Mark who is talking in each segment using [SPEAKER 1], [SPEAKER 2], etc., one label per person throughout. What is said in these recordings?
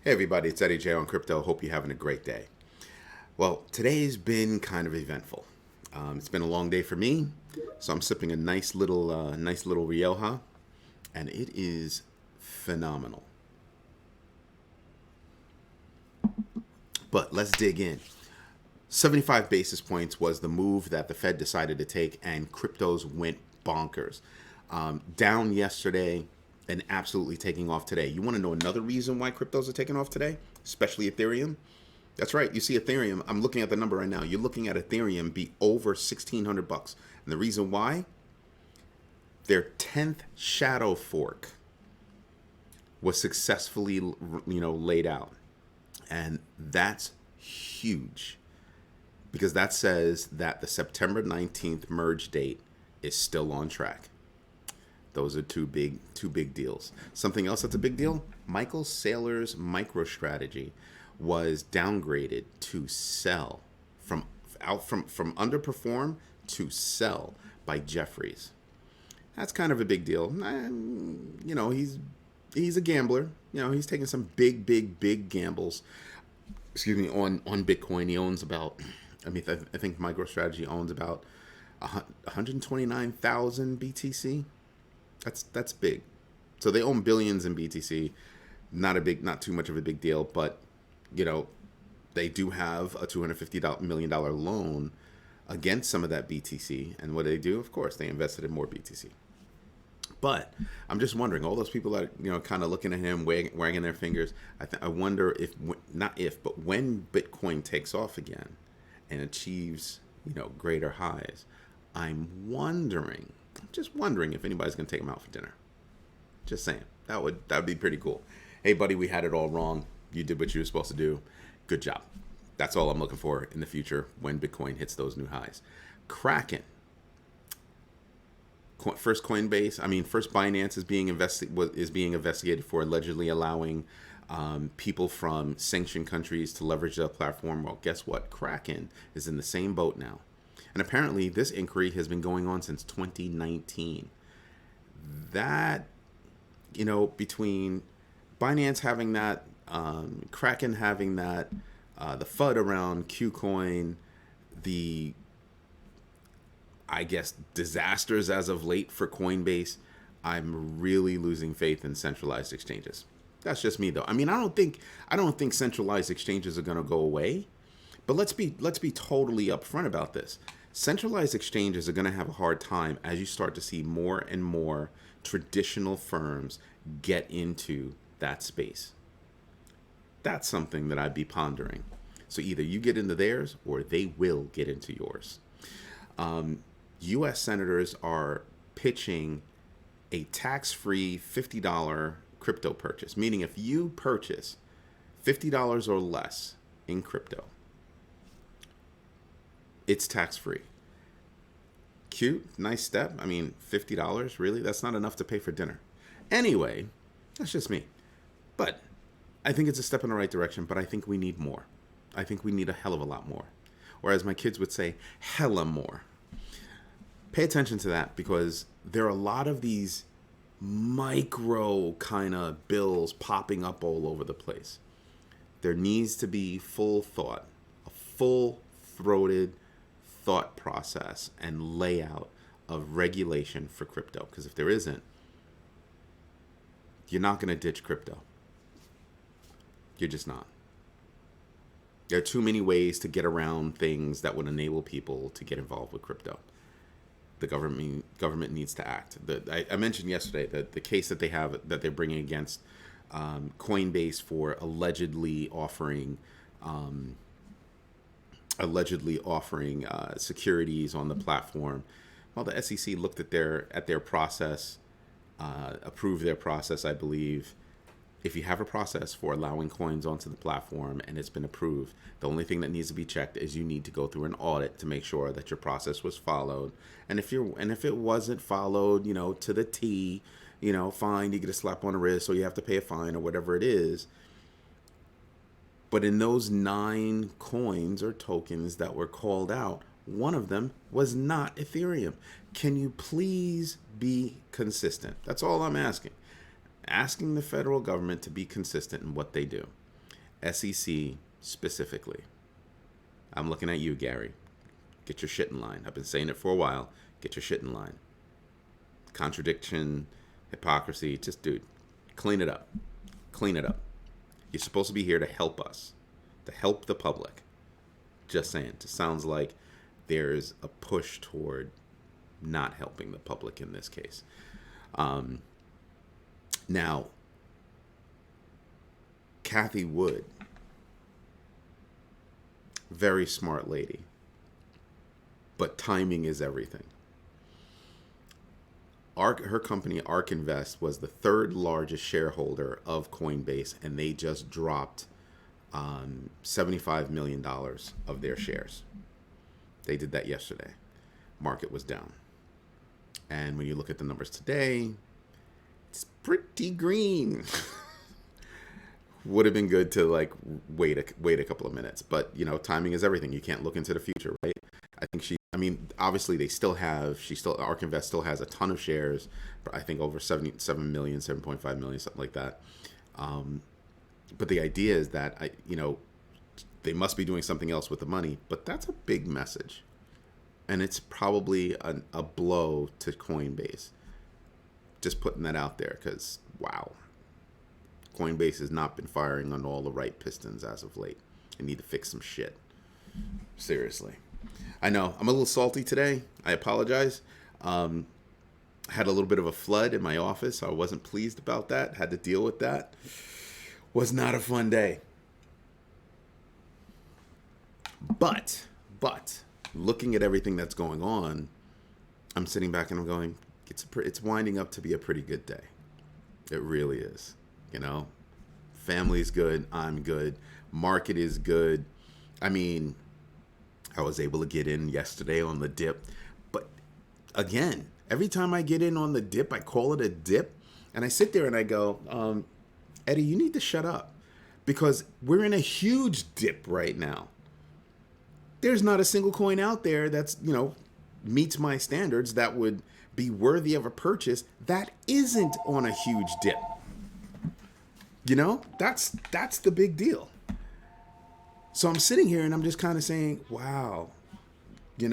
[SPEAKER 1] Hey everybody, it's Eddie J on Crypto. Hope you're having a great day. Well, today's been kind of eventful. It's been a long day for me, so I'm sipping a nice little Rioja, and it is phenomenal. But let's dig in. 75 basis points was the move that the Fed decided to take, and cryptos went bonkers. Down yesterday and absolutely taking off today. You want to know another reason why cryptos are taking off today, especially Ethereum? That's right. You see Ethereum. I'm looking at the number right now. You're looking at Ethereum be over 1,600 bucks. And the reason why? Their 10th shadow fork was successfully, laid out. And that's huge because that says that the September 19th merge date is still on track. Those are two big deals. Something else that's a big deal, Saylor's MicroStrategy was downgraded to sell from underperform to sell by Jefferies. That's kind of a big deal. He's a gambler. He's taking some big gambles. Excuse me, on Bitcoin. He owns about, I think MicroStrategy owns about 129,000 BTC. That's big. So they own billions in BTC. Not too much of a big deal, but they do have a $250 million loan against some of that BTC. And what do they do? Of course, they invested in more BTC. But I'm just wondering, all those people that kind of looking at him, wagging their fingers. I wonder but when Bitcoin takes off again and achieves greater highs, I'm just wondering if anybody's gonna take him out for dinner. Just saying, that would be pretty cool. Hey, buddy, we had it all wrong. You did what you were supposed to do. Good job. That's all I'm looking for in the future when Bitcoin hits those new highs. Kraken. First Binance is being investigated for allegedly allowing people from sanctioned countries to leverage their platform. Well, guess what? Kraken is in the same boat now. And apparently this inquiry has been going on since 2019. That, between Binance having that, Kraken having that, the FUD around KuCoin, the disasters as of late for Coinbase, I'm really losing faith in centralized exchanges. That's just me, though. I don't think centralized exchanges are going to go away, but let's be totally upfront about this. Centralized exchanges are going to have a hard time as you start to see more and more traditional firms get into that space. That's something that I'd be pondering. So either you get into theirs or they will get into yours. U.S. senators are pitching a tax-free $50 crypto purchase, meaning if you purchase $50 or less in crypto, it's tax-free. Cute, nice step. $50, really? That's not enough to pay for dinner. Anyway, that's just me. But I think it's a step in the right direction, but I think we need more. I think we need a hell of a lot more. Or as my kids would say, hella more. Pay attention to that because there are a lot of these micro kind of bills popping up all over the place. There needs to be full thought, a full-throated thought process and layout of regulation for crypto. Because if there isn't, you're not going to ditch crypto. You're just not. There are too many ways to get around things that would enable people to get involved with crypto. The government needs to act. I mentioned yesterday that the case that they're bringing against Coinbase for allegedly offering securities on the platform. Well, the SEC looked at their process, approved their process, I believe. If you have a process for allowing coins onto the platform and it's been approved, the only thing that needs to be checked is you need to go through an audit to make sure that your process was followed. And if it wasn't followed, to the T, fine, you get a slap on the wrist, or you have to pay a fine or whatever it is. But in those 9 coins or tokens that were called out, one of them was not Ethereum. Can you please be consistent? That's all I'm asking. Asking the federal government to be consistent in what they do. SEC specifically. I'm looking at you, Gary. Get your shit in line. I've been saying it for a while. Get your shit in line. Contradiction, hypocrisy, just, dude, clean it up. Clean it up. You're supposed to be here to help us, to help the public. Just saying. It sounds like there's a push toward not helping the public in this case. Now, Cathie Wood, very smart lady, but timing is everything. Her company, Ark Invest, was the third largest shareholder of Coinbase, and they just dropped $75 million of their shares. They did that yesterday. Market was down. And when you look at the numbers today, it's pretty green. Would have been good to like wait a couple of minutes, but you know, timing is everything. You can't look into the future, right? Obviously Ark Invest still has a ton of shares, I think over 7 million, 7.5 million, something like that. But the idea is that they must be doing something else with the money, but that's a big message. And it's probably a blow to Coinbase. Just putting that out there because, wow. Coinbase has not been firing on all the right pistons as of late. They need to fix some shit. Seriously. I know. I'm a little salty today. I apologize. I had a little bit of a flood in my office. So I wasn't pleased about that. Had to deal with that. Was not a fun day. But, looking at everything that's going on, I'm sitting back and I'm going, it's winding up to be a pretty good day. It really is. You know, family's good. I'm good. Market is good. I mean, I was able to get in yesterday on the dip. But again, every time I get in on the dip, I call it a dip. And I sit there and I go, Eddie, you need to shut up. Because we're in a huge dip right now. There's not a single coin out there that's, meets my standards that would be worthy of a purchase that isn't on a huge dip. That's the big deal. So I'm sitting here and I'm just kind of saying, wow, you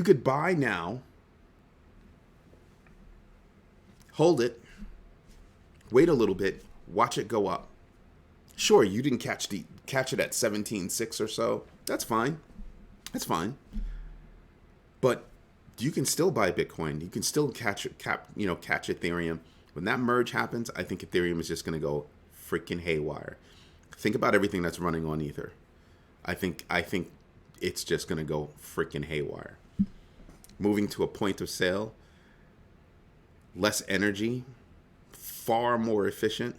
[SPEAKER 1] could buy now, hold it, wait a little bit, watch it go up. Sure, you didn't catch it at 17.6 or so. That's fine. But you can still buy Bitcoin. You can still catch Ethereum. When that merge happens, I think Ethereum is just going to go freaking haywire. Think about everything that's running on Ether. I think it's just going to go freaking haywire. Moving to a point of sale, less energy, far more efficient,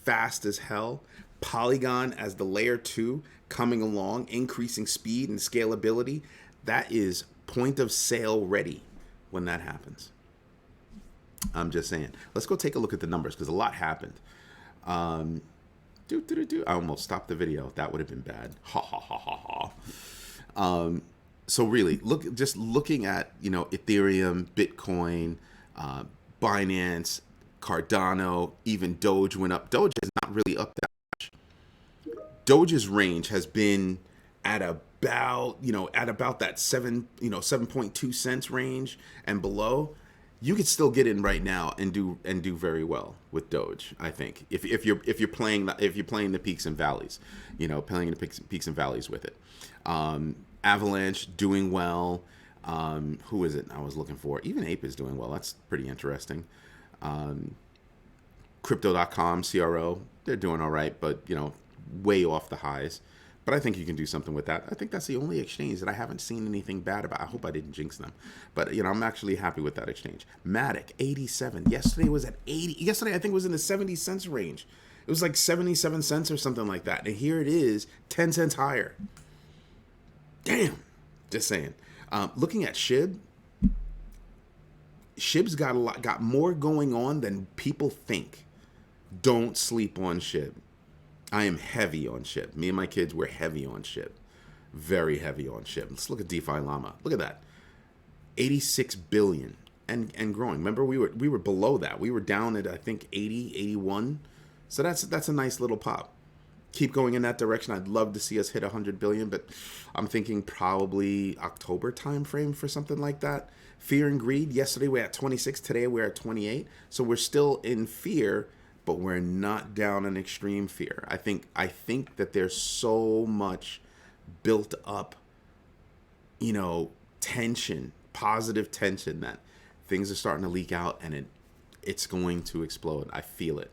[SPEAKER 1] fast as hell. Polygon as the layer 2 coming along, increasing speed and scalability. That is point of sale ready when that happens. I'm just saying. Let's go take a look at the numbers because a lot happened. I almost stopped the video. That would have been bad. Ha ha ha ha ha. So really, looking at Ethereum, Bitcoin, Binance, Cardano, even Doge went up. Doge is not really up that much. Doge's range has been at about that 7.2 cents range and below. You could still get in right now and do very well with Doge. I think if you're playing the peaks and valleys, playing the peaks and valleys with it. Avalanche doing well. Who is it I was looking for? Even Ape is doing well. That's pretty interesting. Crypto.com, CRO, they're doing all right, but way off the highs. But I think you can do something with that. I think that's the only exchange that I haven't seen anything bad about. I hope I didn't jinx them. But, I'm actually happy with that exchange. Matic, 87. Yesterday was at 80. Yesterday, I think it was in the 70 cents range. It was like 77 cents or something like that. And here it is, 10 cents higher. Damn. Just saying. Looking at SHIB, SHIB's got more going on than people think. Don't sleep on SHIB. I am heavy on SHIB. Me and my kids, we're heavy on SHIB. Very heavy on SHIB. Let's look at DeFi Llama. Look at that. 86 billion and growing. Remember, we were below that. We were down at, I think, 80, 81 So that's a nice little pop. Keep going in that direction. I'd love to see us hit 100 billion, but I'm thinking probably October timeframe for something like that. Fear and greed. Yesterday we're at 26. Today we're at 28. So we're still in fear, but we're not down in extreme fear. I think that there's so much built up, tension, positive tension, that things are starting to leak out, and it's going to explode. I feel it.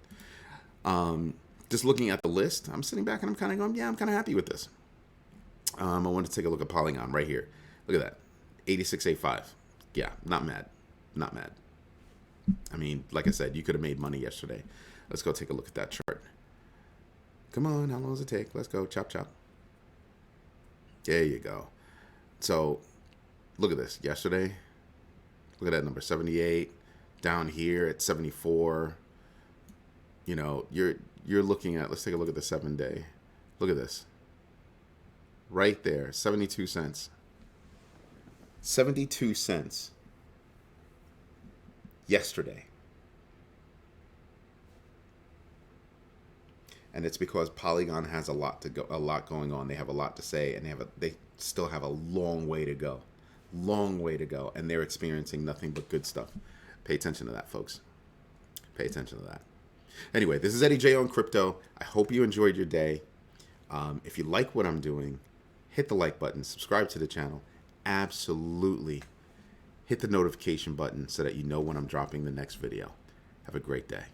[SPEAKER 1] Just looking at the list, I'm sitting back and I'm kind of going, yeah, I'm kind of happy with this. I want to take a look at Polygon right here. Look at that, 86.85. Yeah, not mad. Not mad. I mean, like I said, you could have made money yesterday. Let's go take a look at that chart. Come on, how long does it take? Let's go, chop, chop. There you go. So, look at this. Yesterday, look at that number, 78. Down here at 74. You're looking at, let's take a look at the 7-day. Look at this. Right there, 72 cents. 72 cents yesterday. And it's because Polygon has a lot going on. They have a lot to say, and they still have a long way to go. Long way to go, and they're experiencing nothing but good stuff. Pay attention to that, folks. Pay attention to that. Anyway, this is Eddie J on crypto. I hope you enjoyed your day. If you like what I'm doing, hit the like button, subscribe to the channel. Absolutely hit the notification button so that you know when I'm dropping the next video. Have a great day.